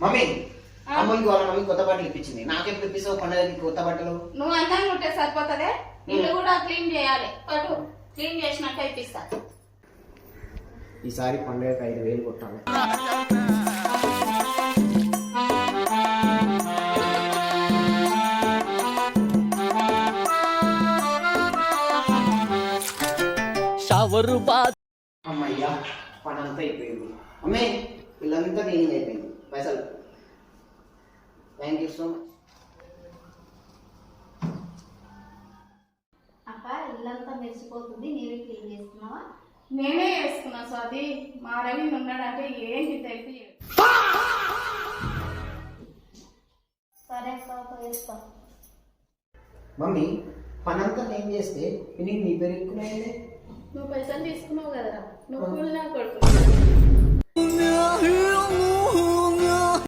Mummy అమ్మకి వాళ్ళ mummy కొత్త బట్టలు ఇప్పించింది. నాకేం తెప్పిస్తావు పండుగకి కొత్త బట్టలు? నువ్వు అందంగా ఉంటే సరిపోతుంది. ఇల్లు కూడా క్లీన్ చేయాలి. పట్టు క్లీన్ చేసినాక ఇప్పిస్తా. ఈసారి పండుగకి 5,000 కొట్టాలి. అమ్మయ్యా పని అంతా అయిపోయింది. అమ్మే వీళ్ళంతా క్లీనింగ్ అయిపోయింది. పైసలు. Thank you so much. అక్క ఇల్లంతా మెరిసిపోతుంది, నీవే క్లీన్ చేస్తున్నావా? నేనే వేసుకున్నా స్వాతి. మా రవి ఉన్నాడంటే ఏంటి తెలిపి. సరే అక్క వేస్తా. మమ్మీ పని అంతా నేను చేస్తే నీకు నీ పేరు ఎక్కువైంది. నువ్వు పైసలు తీసుకున్నావు కదరా, నువ్వు కూలి నా కొడుకు.